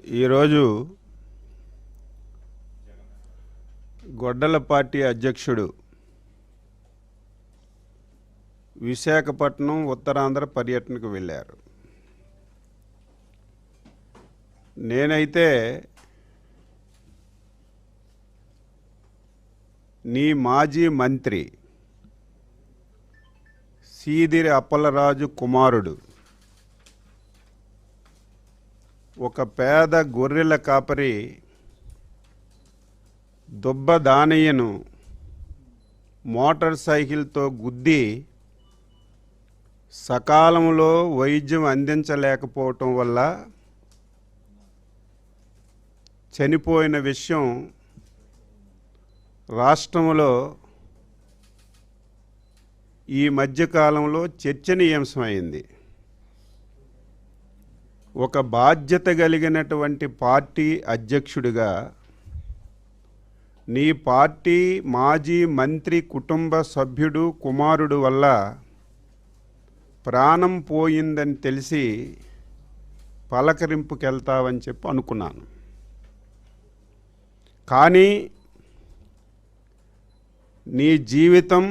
ఈరోజు గొడ్డల పార్టీ అధ్యక్షుడు విశాఖపట్నం ఉత్తరాంధ్ర పర్యటనకు వెళ్ళారు. నేనైతే నీ మాజీ మంత్రి సీదిరి అప్పలరాజు కుమారుడు ఒక పేద గొర్రెల కాపరి దుబ్బ దానయ్యను మోటార్ సైకిల్తో గుద్ది సకాలంలో వైద్యం అందించలేకపోవటం వల్ల చనిపోయిన విషయం రాష్ట్రంలో ఈ మధ్యకాలంలో చర్చనీయాంశమైంది. ఒక బాధ్యత కలిగినటువంటి పార్టీ అధ్యక్షుడిగా నీ పార్టీ మాజీ మంత్రి కుటుంబ సభ్యుడు కుమారుడు వల్ల ప్రాణం పోయిందని తెలిసి పలకరింపుకెళ్తావని చెప్పి అనుకున్నాను. కానీ నీ జీవితం,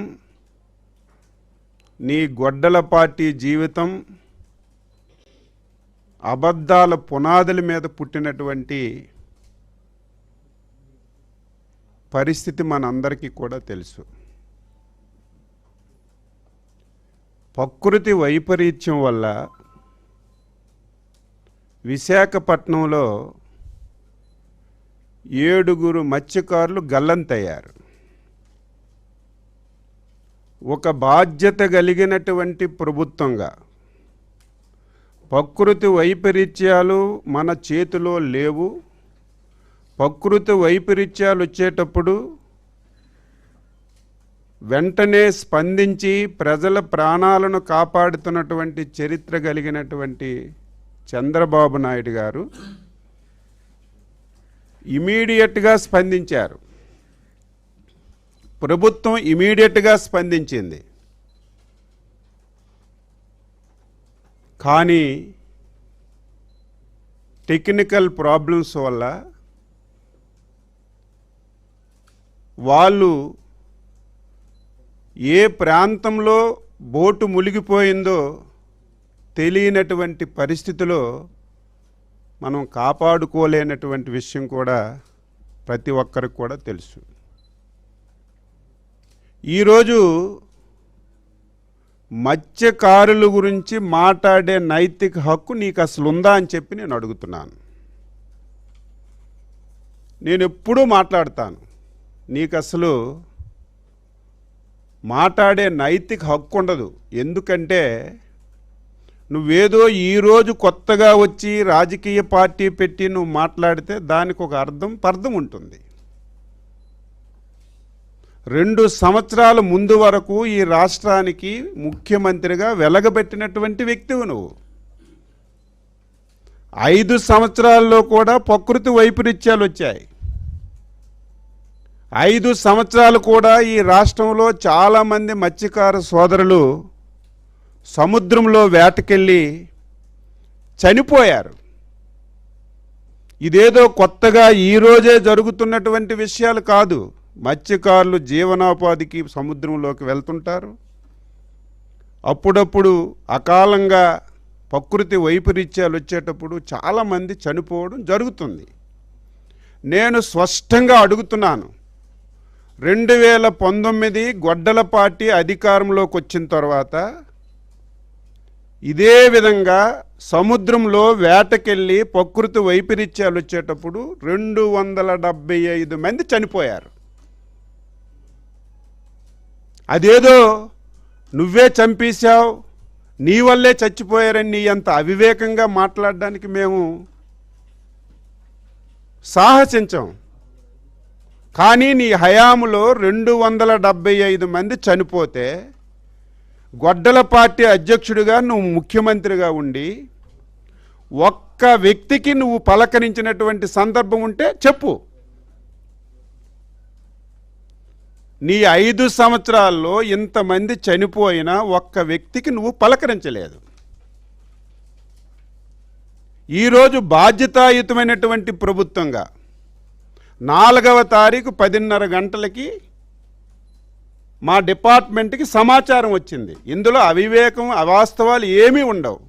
నీ గొడ్డల పార్టీ జీవితం అబద్ధాల పునాదుల మీద పుట్టినటువంటి పరిస్థితి మనందరికీ కూడా తెలుసు. ప్రకృతి వైపరీత్యం వల్ల విశాఖపట్నంలో 7 మత్స్యకారులు గల్లంతయ్యారు. ఒక బాధ్యత కలిగినటువంటి ప్రభుత్వంగా ప్రకృతి వైపరీత్యాలు మన చేతిలో లేవు. ప్రకృతి వైపరీత్యాలు వచ్చేటప్పుడు వెంటనే స్పందించి ప్రజల ప్రాణాలను కాపాడుతున్నటువంటి చరిత్ర కలిగినటువంటి చంద్రబాబు నాయుడు గారు ఇమీడియట్గా స్పందించారు. ప్రభుత్వం ఇమీడియట్గా స్పందించింది. కానీ టెక్నికల్ ప్రాబ్లమ్స్ వల్ల వాళ్ళు ఏ ప్రాంతంలో బోటు మునిగిపోయిందో తెలియనటువంటి పరిస్థితిలో మనం కాపాడుకోలేనటువంటి విషయం కూడా ప్రతి ఒక్కరికి కూడా తెలుసు. ఈరోజు మత్స్యకారుల గురించి మాట్లాడే నైతిక హక్కు నీకు అసలు ఉందా అని చెప్పి నేను అడుగుతున్నాను. నేను ఎప్పుడూ మాట్లాడతాను, నీకు అసలు మాట్లాడే నైతిక హక్కు ఉండదు. ఎందుకంటే నువ్వేదో ఈరోజు కొత్తగా వచ్చి రాజకీయ పార్టీ పెట్టి నువ్వు మాట్లాడితే దానికి ఒక పర్థం ఉంటుంది. 2 సంవత్సరాల ముందు వరకు ఈ రాష్ట్రానికి ముఖ్యమంత్రిగా వెలగబెట్టినటువంటి వ్యక్తివి నువ్వు. 5 సంవత్సరాల్లో కూడా ప్రకృతి వైపరీత్యాలు వచ్చాయి. 5 సంవత్సరాలు కూడా ఈ రాష్ట్రంలో చాలామంది మత్స్యకార సోదరులు సముద్రంలో వేటకెళ్ళి చనిపోయారు. ఇదేదో కొత్తగా ఈరోజే జరుగుతున్నటువంటి విషయాలు కాదు. మత్స్యకారులు జీవనోపాధికి సముద్రంలోకి వెళ్తుంటారు. అప్పుడప్పుడు అకాలంగా ప్రకృతి వైపరీత్యాలు వచ్చేటప్పుడు చాలామంది చనిపోవడం జరుగుతుంది. నేను స్పష్టంగా అడుగుతున్నాను, 2019 గొడ్డల పార్టీ అధికారంలోకి వచ్చిన తర్వాత ఇదే విధంగా సముద్రంలో వేటకెళ్ళి ప్రకృతి వైపరీత్యాలు వచ్చేటప్పుడు 275 మంది చనిపోయారు. అదేదో నువ్వే చంపేశావు, నీ వల్లే చచ్చిపోయారని నీ అంత అవివేకంగా మాట్లాడడానికి మేము సాహసించాం. కానీ నీ హయాంలో 275 మంది చనిపోతే గొడ్డల పార్టీ అధ్యక్షుడిగా నువ్వు ముఖ్యమంత్రిగా ఉండి ఒక్క వ్యక్తికి నువ్వు పలకరించినటువంటి సందర్భం ఉంటే చెప్పు. నీ 5 సంవత్సరాల్లో ఇంతమంది చనిపోయినా ఒక్క వ్యక్తికి నువ్వు పలకరించలేదు. ఈరోజు బాధ్యతాయుతమైనటువంటి ప్రభుత్వంగా 4వ తారీఖు 10:30 గంటలకి మా డిపార్ట్మెంట్కి సమాచారం వచ్చింది. ఇందులో అవివేకం అవాస్తవాలు ఏమీ ఉండవు.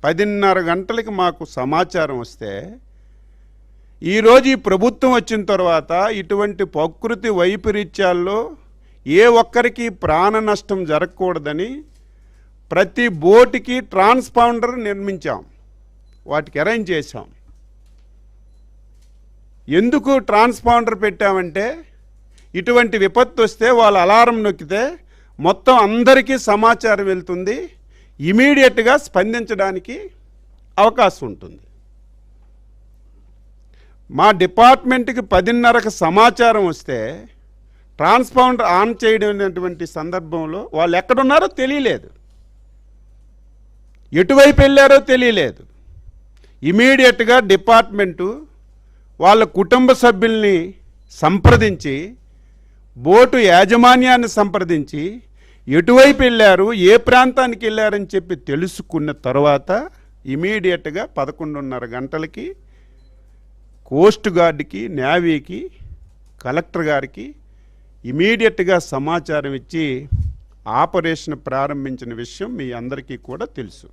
10:30 గంటలకి మాకు సమాచారం వస్తే ఈరోజు ఈ ప్రభుత్వం వచ్చిన తర్వాత ఇటువంటి ప్రకృతి వైపరీత్యాల్లో ఏ ఒక్కరికి ప్రాణ నష్టం జరగకూడదని ప్రతి బోటుకి ట్రాన్స్పాండర్ నిర్మించాం, వాటికి అరేంజ్ చేశాం. ఎందుకు ట్రాన్స్పాండర్ పెట్టామంటే ఇటువంటి విపత్తు వస్తే వాళ్ళు అలారం నొక్కితే మొత్తం అందరికీ సమాచారం వెళ్తుంది, ఇమీడియట్గా స్పందించడానికి అవకాశం ఉంటుంది. మా డిపార్ట్మెంట్కి 10:30కి సమాచారం వస్తే ట్రాన్స్పాండర్ ఆన్ చేయడం సందర్భంలో వాళ్ళు ఎక్కడున్నారో తెలియలేదు, ఎటువైపు వెళ్ళారో తెలియలేదు. ఇమీడియట్గా డిపార్ట్మెంటు వాళ్ళ కుటుంబ సభ్యుల్ని సంప్రదించి బోటు యాజమాన్యాన్ని సంప్రదించి ఎటువైపు వెళ్ళారు, ఏ ప్రాంతానికి వెళ్ళారని చెప్పి తెలుసుకున్న తర్వాత ఇమీడియట్గా 11:30 గంటలకి కోస్ట్ గార్డ్కి, నేవీకి, కలెక్టర్ గారికి ఇమీడియట్గా సమాచారం ఇచ్చి ఆపరేషన్ ప్రారంభించిన విషయం మీ అందరికీ కూడా తెలుసు.